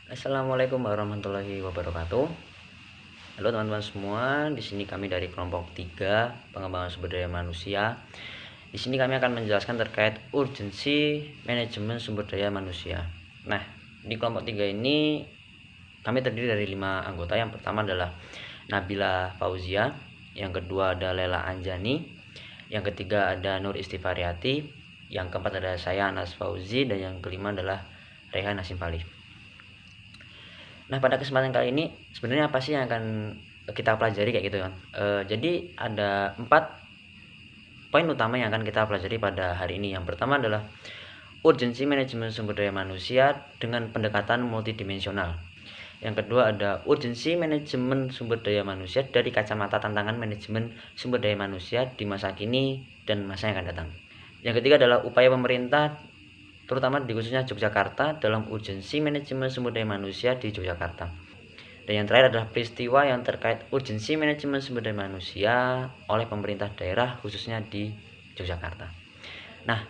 Assalamualaikum warahmatullahi wabarakatuh. Halo teman-teman semua, di sini kami dari kelompok 3 pengembangan sumber daya manusia. Di sini kami akan menjelaskan terkait urgensi manajemen sumber daya manusia. Nah, di kelompok 3 ini kami terdiri dari 5 anggota. Yang pertama adalah Nabila Fauzia, yang kedua ada Lela Anjani, yang ketiga ada Nur Istifariati, yang keempat ada saya Anas Fauzi, dan yang kelima adalah Rehan Asimpali. Nah, pada kesempatan kali ini sebenarnya apa sih yang akan kita pelajari kayak gitu kan? Jadi ada 4 poin utama yang akan kita pelajari pada hari ini. Yang pertama adalah urgensi manajemen sumber daya manusia dengan pendekatan multidimensional. Yang kedua ada urgensi manajemen sumber daya manusia dari kacamata tantangan manajemen sumber daya manusia di masa kini dan masa yang akan datang. Yang ketiga adalah upaya pemerintah terutama di khususnya Yogyakarta dalam urgensi manajemen sumber daya manusia di Yogyakarta. Dan yang terakhir adalah peristiwa yang terkait urgensi manajemen sumber daya manusia oleh pemerintah daerah khususnya di Yogyakarta. Nah,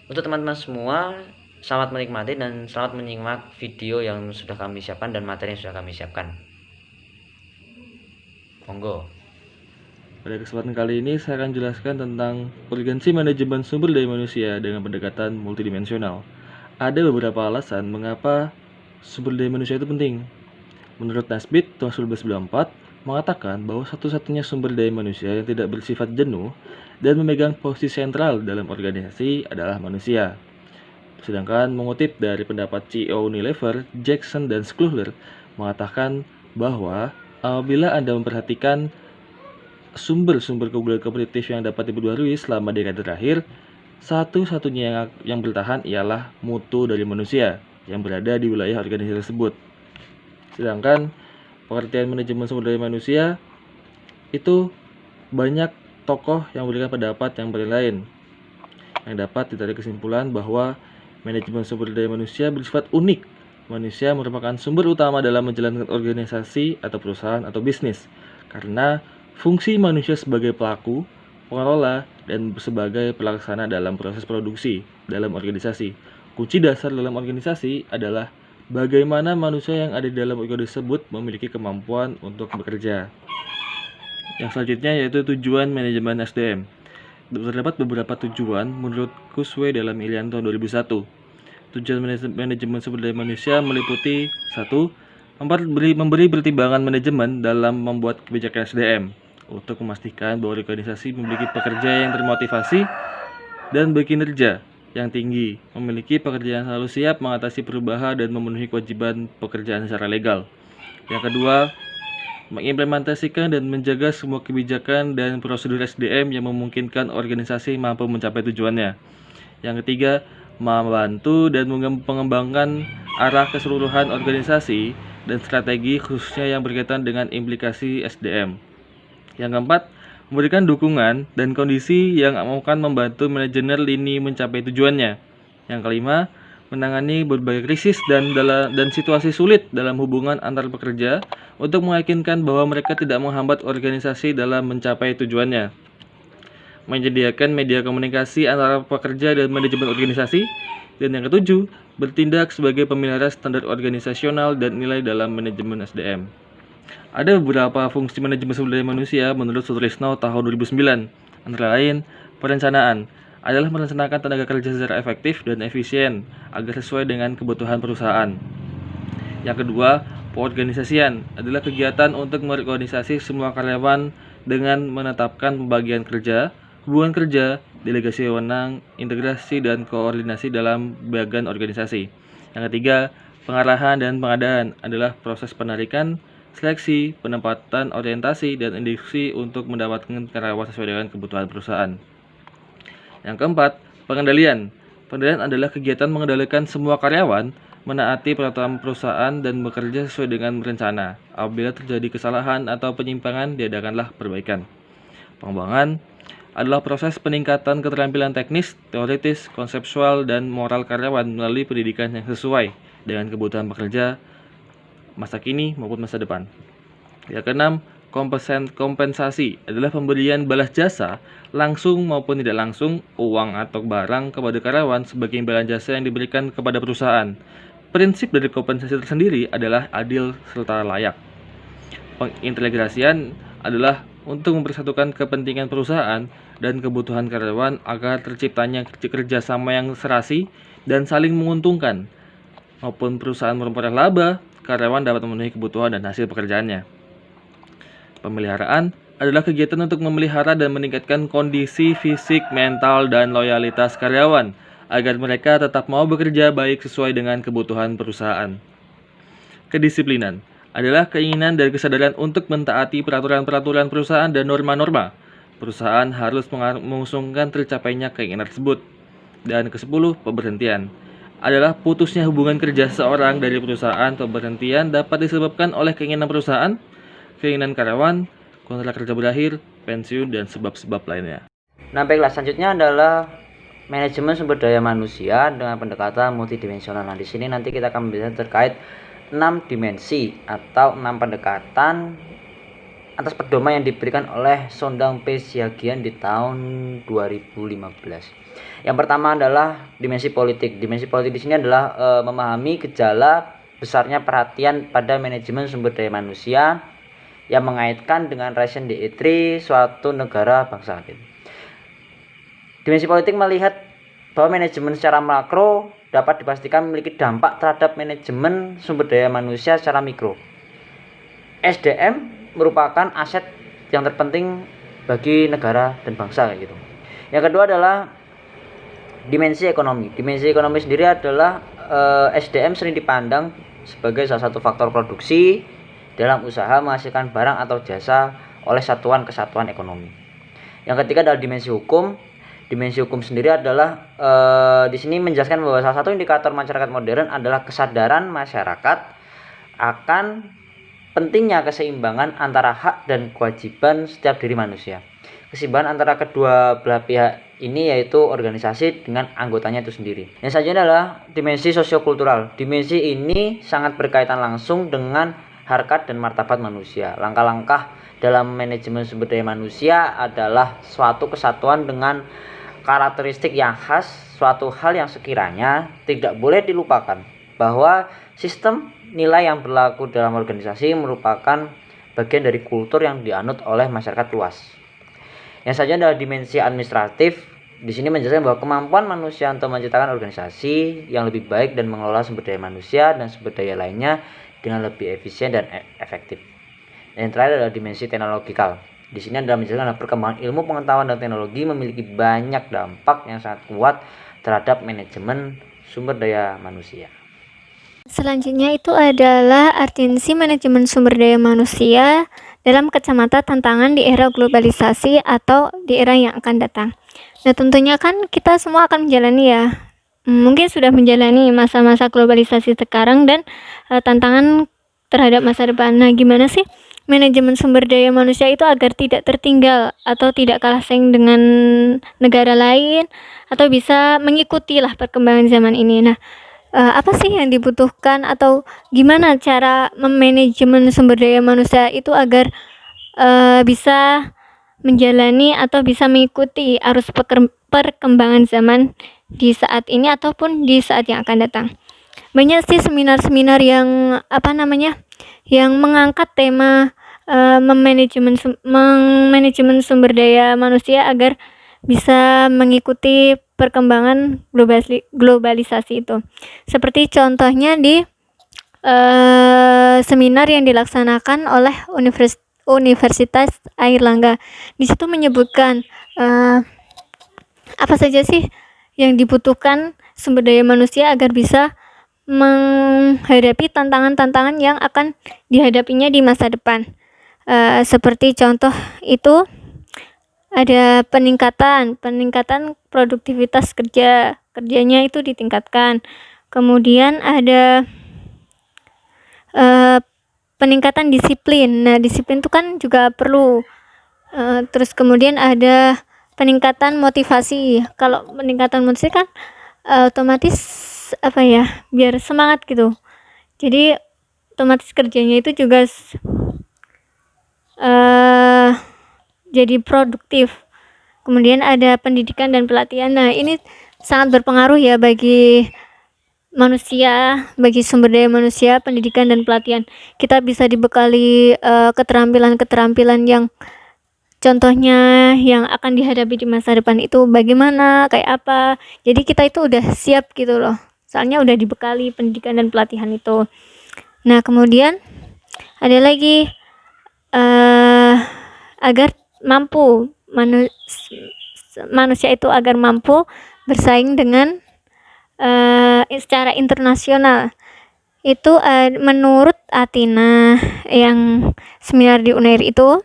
untuk teman-teman semua, selamat menikmati dan selamat menyimak video yang sudah kami siapkan dan materi yang sudah kami siapkan. Monggo. Pada kesempatan kali ini saya akan jelaskan tentang urgensi manajemen sumber daya manusia dengan pendekatan multidimensional. Ada beberapa alasan mengapa sumber daya manusia itu penting. Menurut Nasbit tahun 1994 mengatakan bahwa satu-satunya sumber daya manusia yang tidak bersifat jenuh dan memegang posisi sentral dalam organisasi adalah manusia. Sedangkan mengutip dari pendapat CEO Unilever, Jackson dan Schluter mengatakan bahwa apabila Anda memperhatikan sumber-sumber keunggulan kompetitif yang dapat diperbarui selama dekade terakhir, satu-satunya yang bertahan ialah mutu dari manusia yang berada di wilayah organisasi tersebut. Sedangkan pengertian manajemen sumber daya manusia itu banyak tokoh yang memberikan pendapat yang lain, yang dapat ditarik kesimpulan bahwa manajemen sumber daya manusia bersifat unik. Manusia merupakan sumber utama dalam menjalankan organisasi atau perusahaan atau bisnis, karena fungsi manusia sebagai pelaku, pengelola, dan sebagai pelaksana dalam proses produksi dalam organisasi. Kunci dasar dalam organisasi adalah bagaimana manusia yang ada di dalam organisasi tersebut memiliki kemampuan untuk bekerja. Yang selanjutnya yaitu tujuan manajemen SDM. Terdapat beberapa tujuan menurut Kurzweil dalam Ilian tahun 2001. Tujuan manajemen sumber daya manusia meliputi 1. Memberi pertimbangan manajemen dalam membuat kebijakan SDM untuk memastikan bahwa organisasi memiliki pekerja yang termotivasi dan berkinerja yang tinggi, memiliki pekerja yang selalu siap mengatasi perubahan dan memenuhi kewajiban pekerjaan secara legal. Yang kedua, mengimplementasikan dan menjaga semua kebijakan dan prosedur SDM yang memungkinkan organisasi mampu mencapai tujuannya. Yang ketiga, membantu dan mengembangkan arah keseluruhan organisasi dan strategi khususnya yang berkaitan dengan implikasi SDM. Yang keempat, memberikan dukungan dan kondisi yang akan membantu manajemen lini mencapai tujuannya. Yang kelima, menangani berbagai krisis dan situasi sulit dalam hubungan antar pekerja untuk meyakinkan bahwa mereka tidak menghambat organisasi dalam mencapai tujuannya. Menyediakan media komunikasi antara pekerja dan manajemen organisasi. Dan yang ketujuh, bertindak sebagai pemelihara standar organisasional dan nilai dalam manajemen SDM. Ada beberapa fungsi manajemen sumber daya manusia menurut Sutrisno tahun 2009. Antara lain, perencanaan adalah merencanakan tenaga kerja secara efektif dan efisien agar sesuai dengan kebutuhan perusahaan. Yang kedua, peorganisasian adalah kegiatan untuk mengorganisasi semua karyawan dengan menetapkan pembagian kerja, hubungan kerja, delegasi wewenang, integrasi dan koordinasi dalam bagian organisasi. Yang ketiga, pengarahan dan pengadaan adalah proses penarikan, seleksi, penempatan, orientasi, dan induksi untuk mendapatkan karyawan sesuai dengan kebutuhan perusahaan. Yang keempat, pengendalian. Pengendalian adalah kegiatan mengendalikan semua karyawan menaati peraturan perusahaan dan bekerja sesuai dengan rencana. Apabila terjadi kesalahan atau penyimpangan, diadakanlah perbaikan. Pengembangan adalah proses peningkatan keterampilan teknis, teoritis, konseptual, dan moral karyawan melalui pendidikan yang sesuai dengan kebutuhan pekerja masa kini maupun masa depan. Yang keenam, kompensasi adalah pemberian balas jasa langsung maupun tidak langsung, uang atau barang kepada karyawan sebagai imbalan jasa yang diberikan kepada perusahaan. Prinsip dari kompensasi tersendiri adalah adil serta layak. Pengintegrasian adalah untuk mempersatukan kepentingan perusahaan dan kebutuhan karyawan agar terciptanya kerjasama yang serasi dan saling menguntungkan. Maupun perusahaan memperoleh laba, karyawan dapat memenuhi kebutuhan dan hasil pekerjaannya. Pemeliharaan adalah kegiatan untuk memelihara dan meningkatkan kondisi fisik, mental, dan loyalitas karyawan agar mereka tetap mau bekerja baik sesuai dengan kebutuhan perusahaan. Kedisiplinan adalah keinginan dan kesadaran untuk mentaati peraturan-peraturan perusahaan dan norma-norma. Perusahaan harus mengusungkan tercapainya keinginan tersebut. Dan ke-10, pemberhentian adalah putusnya hubungan kerja seorang dari perusahaan. Pemberhentian dapat disebabkan oleh keinginan perusahaan, keinginan karyawan, kontrak kerja berakhir, pensiun, dan sebab-sebab lainnya. Nah, baiklah, selanjutnya adalah manajemen sumber daya manusia dengan pendekatan multidimensional. Nah, di sini nanti kita akan membahas terkait 6 dimensi atau 6 pendekatan atas pedoman yang diberikan oleh Sondang P. Siagian di tahun 2015. Yang pertama adalah dimensi politik. Dimensi politik di sini adalah memahami gejala besarnya perhatian pada manajemen sumber daya manusia yang mengaitkan dengan raison d'être suatu negara bangsa. Dimensi politik melihat bahwa manajemen secara makro dapat dipastikan memiliki dampak terhadap manajemen sumber daya manusia secara mikro. SDM merupakan aset yang terpenting bagi negara dan bangsa gitu. Yang kedua adalah dimensi ekonomi. Dimensi ekonomi sendiri adalah SDM sering dipandang sebagai salah satu faktor produksi dalam usaha menghasilkan barang atau jasa oleh satuan kesatuan ekonomi. Yang ketiga adalah dimensi hukum. Dimensi hukum sendiri adalah di sini menjelaskan bahwa salah satu indikator masyarakat modern adalah kesadaran masyarakat akan pentingnya keseimbangan antara hak dan kewajiban setiap diri manusia. Keseimbangan antara kedua belah pihak ini yaitu organisasi dengan anggotanya itu sendiri. Yang selanjutnya adalah dimensi sosiokultural. Dimensi ini sangat berkaitan langsung dengan harkat dan martabat manusia. Langkah-langkah dalam manajemen sumber daya manusia adalah suatu kesatuan dengan karakteristik yang khas, suatu hal yang sekiranya tidak boleh dilupakan bahwa sistem nilai yang berlaku dalam organisasi merupakan bagian dari kultur yang dianut oleh masyarakat luas. Yang selanjutnya adalah dimensi administratif. Di sini menjelaskan bahwa kemampuan manusia untuk menciptakan organisasi yang lebih baik dan mengelola sumber daya manusia dan sumber daya lainnya dengan lebih efisien dan efektif. Dan yang terakhir adalah dimensi teknologikal. Di sini adalah menjelaskan perkembangan ilmu pengetahuan dan teknologi memiliki banyak dampak yang sangat kuat terhadap manajemen sumber daya manusia. Selanjutnya itu adalah urgensi manajemen sumber daya manusia dalam kacamata tantangan di era globalisasi atau di era yang akan datang. Nah, tentunya kan kita semua akan menjalani mungkin sudah menjalani masa-masa globalisasi sekarang dan tantangan terhadap masa depan. Nah, gimana sih manajemen sumber daya manusia itu agar tidak tertinggal atau tidak kalah saing dengan negara lain atau bisa mengikuti perkembangan zaman ini. Nah, apa sih yang dibutuhkan atau gimana cara memanajemen sumber daya manusia itu agar bisa menjalani atau bisa mengikuti arus perkembangan zaman di saat ini ataupun di saat yang akan datang. Banyak sih seminar-seminar yang yang mengangkat tema manajemen sumber daya manusia agar bisa mengikuti perkembangan globalisasi itu. Seperti contohnya di seminar yang dilaksanakan oleh Universitas Airlangga. Di situ menyebutkan apa saja sih yang dibutuhkan sumber daya manusia agar bisa menghadapi tantangan-tantangan yang akan dihadapinya di masa depan. Seperti contoh itu ada peningkatan produktivitas kerjanya itu ditingkatkan. Kemudian ada peningkatan disiplin. Nah, disiplin itu kan juga perlu. Terus kemudian ada peningkatan motivasi. Kalau peningkatan motivasi kan otomatis biar semangat gitu. Jadi otomatis kerjanya itu juga jadi produktif. Kemudian ada pendidikan dan pelatihan. Nah, ini sangat berpengaruh bagi manusia, bagi sumber daya manusia, pendidikan dan pelatihan. Kita bisa dibekali keterampilan-keterampilan yang contohnya yang akan dihadapi di masa depan itu bagaimana, kayak apa. Jadi kita itu udah siap gitu loh. Soalnya udah dibekali pendidikan dan pelatihan itu. Nah, kemudian ada lagi agar mampu manusia itu agar mampu bersaing dengan secara internasional. Itu menurut Athena yang seminar di Unair itu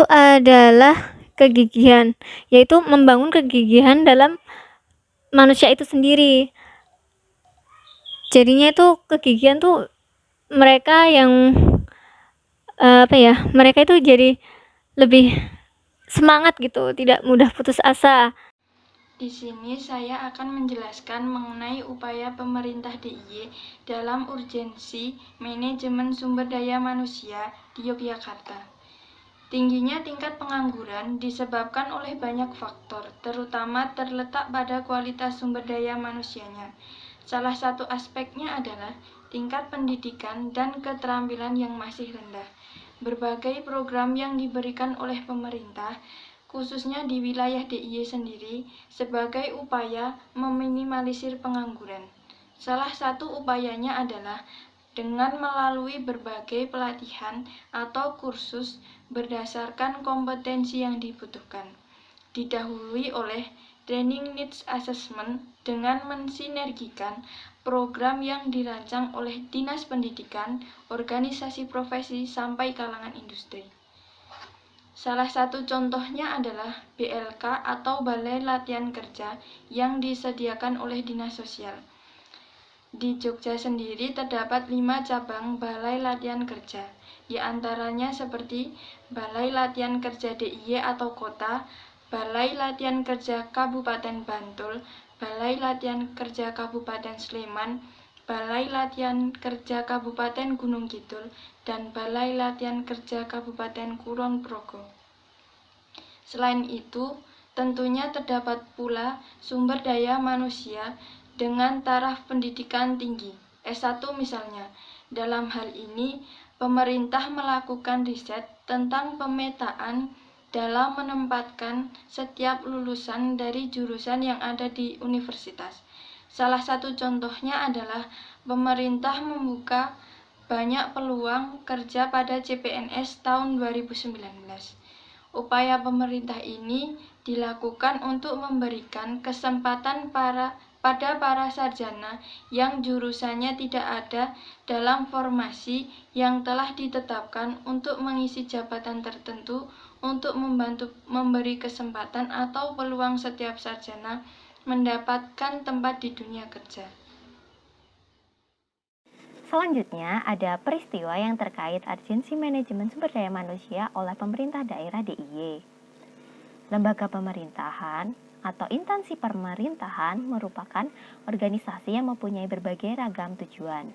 adalah kegigihan, yaitu membangun kegigihan dalam manusia itu sendiri. Jadinya itu kegigihan tuh mereka yang mereka itu jadi lebih semangat gitu, tidak mudah putus asa. Di sini saya akan menjelaskan mengenai upaya pemerintah DIY dalam urgensi manajemen sumber daya manusia di Yogyakarta. Tingginya tingkat pengangguran disebabkan oleh banyak faktor, terutama terletak pada kualitas sumber daya manusianya. Salah satu aspeknya adalah tingkat pendidikan dan keterampilan yang masih rendah. Berbagai program yang diberikan oleh pemerintah, khususnya di wilayah DIY sendiri, sebagai upaya meminimalisir pengangguran. Salah satu upayanya adalah dengan melalui berbagai pelatihan atau kursus berdasarkan kompetensi yang dibutuhkan, didahului oleh training needs assessment dengan mensinergikan program yang dirancang oleh Dinas Pendidikan, organisasi profesi, sampai kalangan industri. Salah satu contohnya adalah BLK atau Balai Latihan Kerja yang disediakan oleh Dinas Sosial. Di Jogja sendiri terdapat 5 cabang Balai Latihan Kerja, di antaranya seperti Balai Latihan Kerja DIY atau Kota, Balai Latihan Kerja Kabupaten Bantul, Balai Latihan Kerja Kabupaten Sleman, Balai Latihan Kerja Kabupaten Gunung Kidul, dan Balai Latihan Kerja Kabupaten Kulon Progo. Selain itu, tentunya terdapat pula sumber daya manusia dengan taraf pendidikan tinggi, S1 misalnya. Dalam hal ini, pemerintah melakukan riset tentang pemetaan dalam menempatkan setiap lulusan dari jurusan yang ada di universitas. Salah satu contohnya adalah pemerintah membuka banyak peluang kerja pada CPNS tahun 2019. Upaya pemerintah ini dilakukan untuk memberikan kesempatan pada para sarjana yang jurusannya tidak ada dalam formasi yang telah ditetapkan untuk mengisi jabatan tertentu, untuk membantu memberi kesempatan atau peluang setiap sarjana mendapatkan tempat di dunia kerja. Selanjutnya ada peristiwa yang terkait urgensi manajemen sumber daya manusia oleh pemerintah daerah DIY. Lembaga pemerintahan atau instansi pemerintahan merupakan organisasi yang mempunyai berbagai ragam tujuan.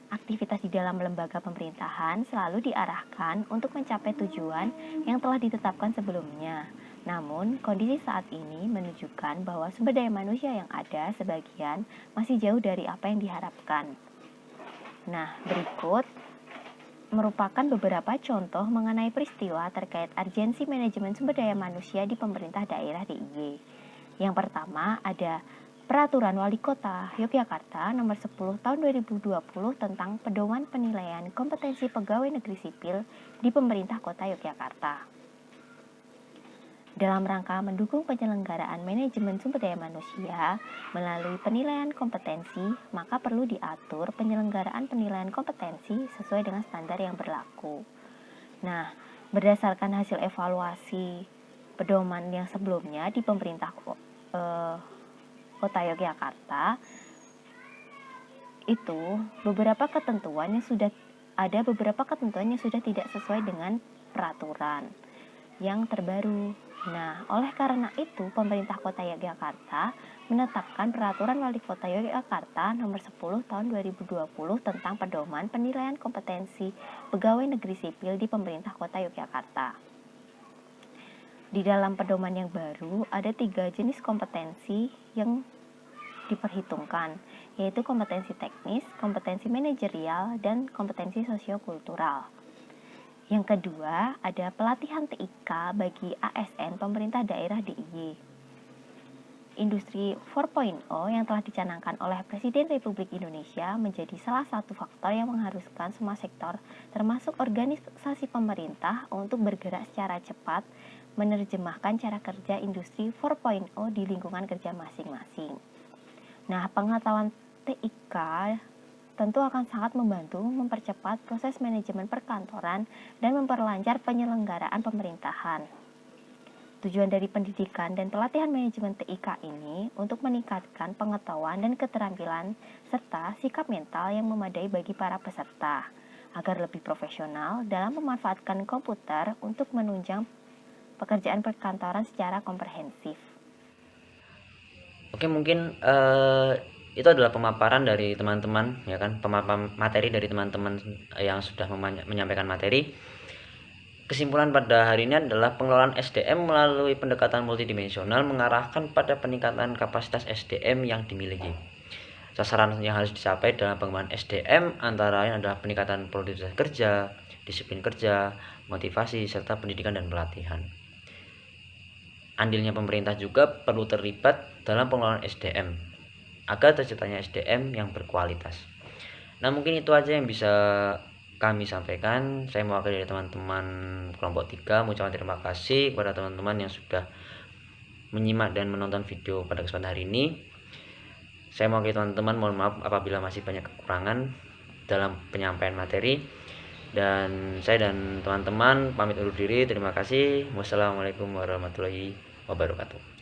Aktivitas di dalam lembaga pemerintahan selalu diarahkan untuk mencapai tujuan yang telah ditetapkan sebelumnya. Namun, kondisi saat ini menunjukkan bahwa sumber daya manusia yang ada sebagian masih jauh dari apa yang diharapkan. Nah, berikut merupakan beberapa contoh mengenai peristiwa terkait urgensi manajemen sumber daya manusia di pemerintah daerah DIY. Yang pertama ada Peraturan Wali Kota Yogyakarta Nomor 10 Tahun 2020 tentang Pedoman Penilaian Kompetensi Pegawai Negeri Sipil di Pemerintah Kota Yogyakarta. Dalam rangka mendukung penyelenggaraan manajemen sumber daya manusia melalui penilaian kompetensi, maka perlu diatur penyelenggaraan penilaian kompetensi sesuai dengan standar yang berlaku. Nah, berdasarkan hasil evaluasi pedoman yang sebelumnya di pemerintah Kota Yogyakarta, itu beberapa ketentuan yang sudah tidak sesuai dengan peraturan yang terbaru. Nah, oleh karena itu, pemerintah Kota Yogyakarta menetapkan Peraturan Wali Kota Yogyakarta Nomor 10 Tahun 2020 tentang Pedoman Penilaian Kompetensi Pegawai Negeri Sipil di Pemerintah Kota Yogyakarta. Di dalam pedoman yang baru, ada 3 jenis kompetensi yang diperhitungkan, yaitu kompetensi teknis, kompetensi manajerial, dan kompetensi sosiokultural. Yang kedua, ada pelatihan TIK bagi ASN pemerintah daerah DIY. Industri 4.0 yang telah dicanangkan oleh Presiden Republik Indonesia menjadi salah satu faktor yang mengharuskan semua sektor, termasuk organisasi pemerintah, untuk bergerak secara cepat menerjemahkan cara kerja industri 4.0 di lingkungan kerja masing-masing. Nah, pengetahuan TIK tentu akan sangat membantu mempercepat proses manajemen perkantoran dan memperlancar penyelenggaraan pemerintahan. Tujuan dari pendidikan dan pelatihan manajemen TIK ini untuk meningkatkan pengetahuan dan keterampilan serta sikap mental yang memadai bagi para peserta, agar lebih profesional dalam memanfaatkan komputer untuk menunjang pekerjaan perkantoran secara komprehensif. Oke, mungkin itu adalah pemaparan dari teman-teman, ya kan, pemaparan materi dari teman-teman yang sudah menyampaikan materi. Kesimpulan pada hari ini adalah pengelolaan SDM melalui pendekatan multidimensional mengarahkan pada peningkatan kapasitas SDM yang dimiliki. Sasaran yang harus dicapai dalam pengembangan SDM antara lain adalah peningkatan produktivitas kerja, disiplin kerja, motivasi, serta pendidikan dan pelatihan. Andilnya pemerintah juga perlu terlibat dalam pengelolaan SDM agar terciptanya SDM yang berkualitas. Nah, mungkin itu aja yang bisa kami sampaikan. Saya mewakili dari teman-teman kelompok 3 mengucapkan terima kasih kepada teman-teman yang sudah menyimak dan menonton video pada kesempatan hari ini. Saya mewakili teman-teman, mohon maaf apabila masih banyak kekurangan dalam penyampaian materi. Dan saya dan teman-teman pamit undur diri. Terima kasih. Wassalamualaikum warahmatullahi wabarakatuh.